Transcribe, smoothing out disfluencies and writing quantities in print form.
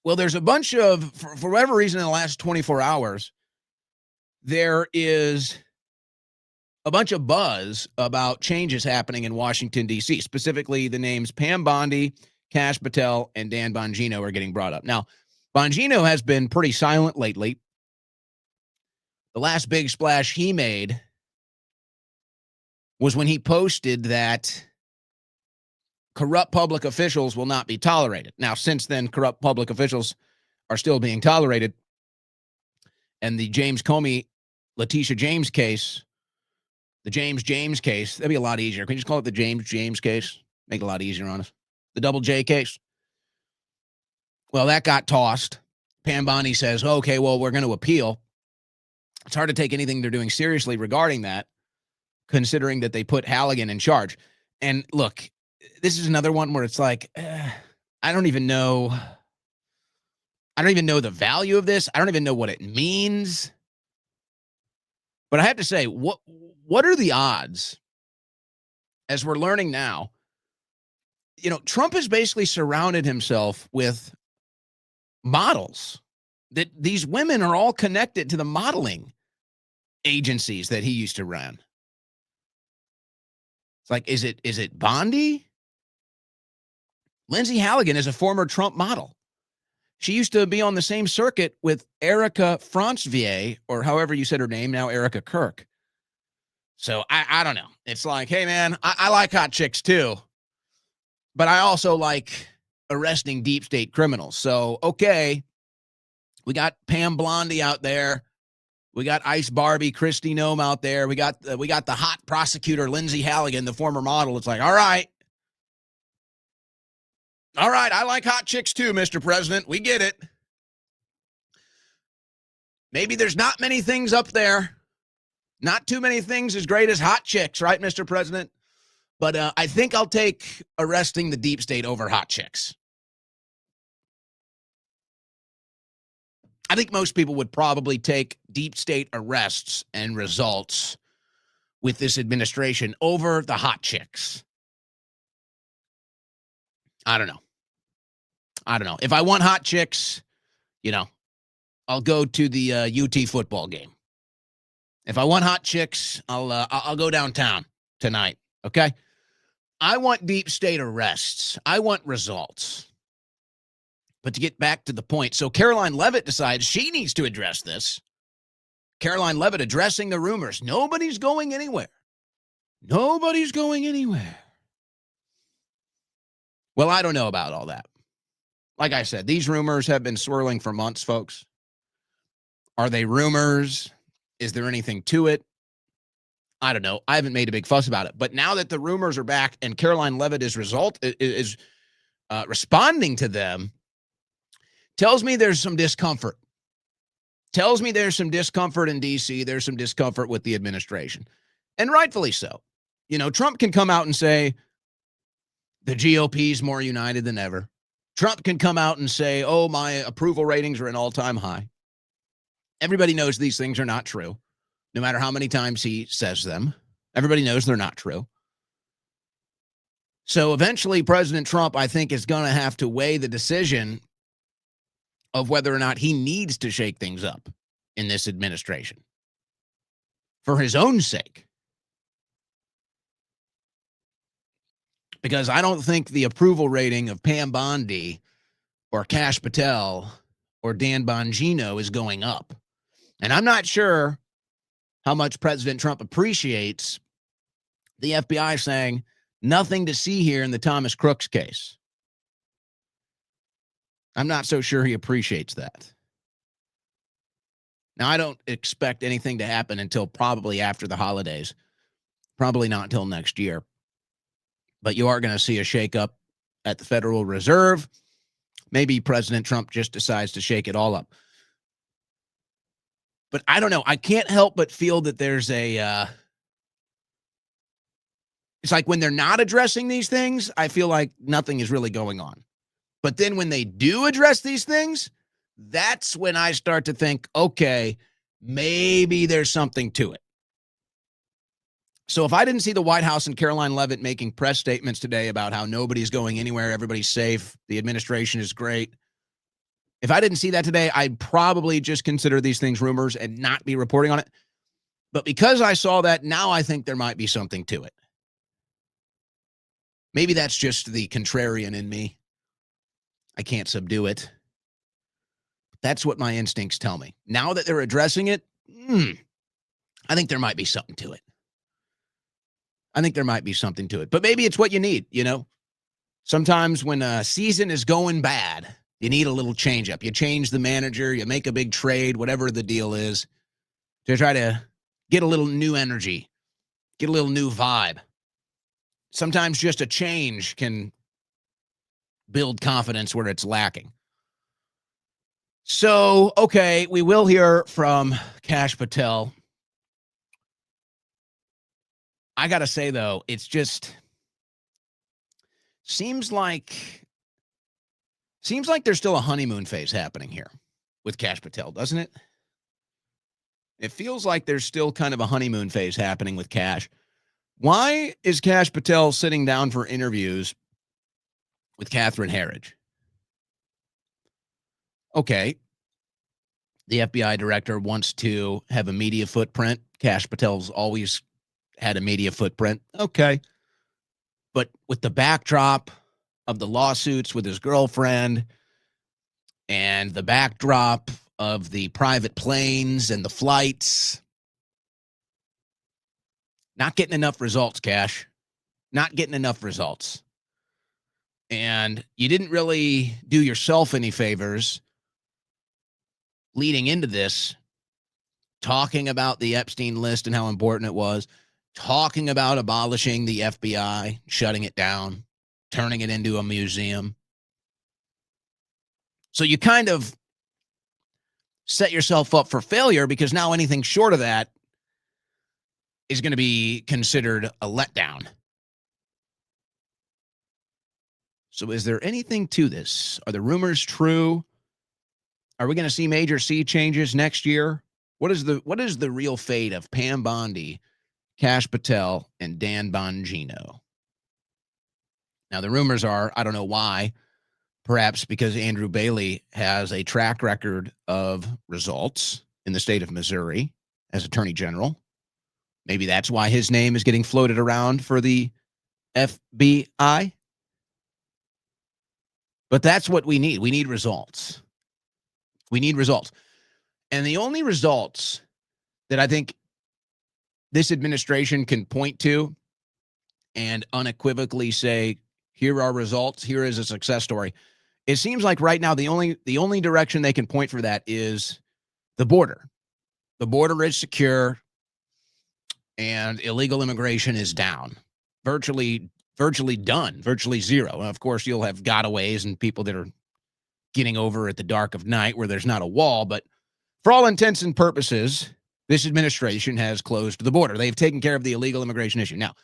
Well, there's a bunch of, for whatever reason, in the last 24 hours, there is a bunch of buzz about changes happening in Washington, D.C., specifically the names Pam Bondi, Kash Patel, and Dan Bongino are getting brought up. Now, Bongino has been pretty silent lately. The last big splash he made was when he posted that corrupt public officials will not be tolerated. Now, since then, corrupt public officials are still being tolerated. And the James Comey, Letitia James case, the James case, that'd be a lot easier. Can you just call it the James case? Make it a lot easier on us. The double J case. Well, that got tossed. Pam Bondi says, okay, well, we're going to appeal. It's hard to take anything they're doing seriously regarding that, considering that they put Halligan in charge. And look, this is another one where it's like, I don't even know the value of this. I don't even know what it means. But I have to say, what are the odds, as we're learning now, Trump has basically surrounded himself with models, that these women are all connected to the modeling agencies that he used to run. It's like, is it Bondi? Lindsay Halligan is a former Trump model. She used to be on the same circuit with Erica Francvier, or however you said her name, now Erica Kirk. So I don't know. It's like, hey, man, I like hot chicks too, but I also like arresting deep state criminals. So, okay, we got Pam Bondi out there. We got Ice Barbie, Kristi Noem out there. We got the hot prosecutor, Lindsay Halligan, the former model. It's like, all right, I like hot chicks too, Mr. President. We get it. Maybe there's not many things up there. Not too many things as great as hot chicks, right, Mr. President? But I think I'll take arresting the deep state over hot chicks. I think most people would probably take deep state arrests and results with this administration over the hot chicks. I don't know. If I want hot chicks, I'll go to the UT football game. If I want hot chicks, I'll go downtown tonight. Okay. I want deep state arrests. I want results. But to get back to the point, so Caroline Leavitt decides she needs to address this. Caroline Leavitt addressing the rumors. Nobody's going anywhere. Nobody's going anywhere. Well, I don't know about all that. Like I said, these rumors have been swirling for months, folks. Are they rumors? Is there anything to it? I don't know. I haven't made a big fuss about it. But now that the rumors are back and Caroline Leavitt is responding to them, tells me there's some discomfort. Tells me there's some discomfort in D.C. There's some discomfort with the administration. And rightfully so. Trump can come out and say the GOP is more united than ever. Trump can come out and say, oh, my approval ratings are an all-time high. Everybody knows these things are not true, no matter how many times he says them. Everybody knows they're not true. So eventually, President Trump, I think, is going to have to weigh the decision of whether or not he needs to shake things up in this administration for his own sake. Because I don't think the approval rating of Pam Bondi or Kash Patel or Dan Bongino is going up. And I'm not sure how much President Trump appreciates the FBI saying nothing to see here in the Thomas Crooks case. I'm not so sure he appreciates that. Now, I don't expect anything to happen until probably after the holidays. Probably not until next year. But you are going to see a shakeup at the Federal Reserve. Maybe President Trump just decides to shake it all up. But I don't know. I can't help but feel that there's it's like when they're not addressing these things, I feel like nothing is really going on. But then when they do address these things, that's when I start to think, okay, maybe there's something to it. So if I didn't see the White House and Caroline Leavitt making press statements today about how nobody's going anywhere, everybody's safe, the administration is great, If I didn't see that today, I'd probably just consider these things rumors and not be reporting on it. But because I saw that, now I think there might be something to it. Maybe that's just the contrarian in me. I can't subdue it. That's what my instincts tell me. Now that they're addressing it, I think there might be something to it. But maybe it's what you need, you know? Sometimes when a season is going bad, you need a little change up. You change the manager, you make a big trade, whatever the deal is, to try to get a little new energy, get a little new vibe. Sometimes just a change can build confidence where it's lacking. So, okay, we will hear from Kash Patel. I got to say, though, it's just seems like there's still a honeymoon phase happening here with Kash Patel, doesn't it? It feels like there's still kind of a honeymoon phase happening with Kash. Why is Kash Patel sitting down for interviews with Catherine Herridge? Okay. The FBI director wants to have a media footprint. Kash Patel's always had a media footprint. Okay. But with the backdrop of the lawsuits with his girlfriend and the backdrop of the private planes and the flights, not getting enough results, Kash. Not getting enough results. And you didn't really do yourself any favors leading into this, talking about the Epstein list and how important it was, talking about abolishing the FBI, shutting it down, turning it into a museum. So you kind of set yourself up for failure because now anything short of that is going to be considered a letdown. So is there anything to this? Are the rumors true? Are we going to see major sea changes next year? What is the real fate of Pam Bondi, Kash Patel, and Dan Bongino? Now, the rumors are, I don't know why, perhaps because Andrew Bailey has a track record of results in the state of Missouri as Attorney General. Maybe that's why his name is getting floated around for the FBI. But that's what we need. We need results. We need results. And the only results that I think this administration can point to and unequivocally say, here are results, here is a success story. It seems like right now the only direction they can point for that is the border. The border is secure and illegal immigration is down. Virtually done, virtually zero. And of course, you'll have gotaways and people that are getting over at the dark of night where there's not a wall. But for all intents and purposes, this administration has closed the border. They've taken care of the illegal immigration issue. Now,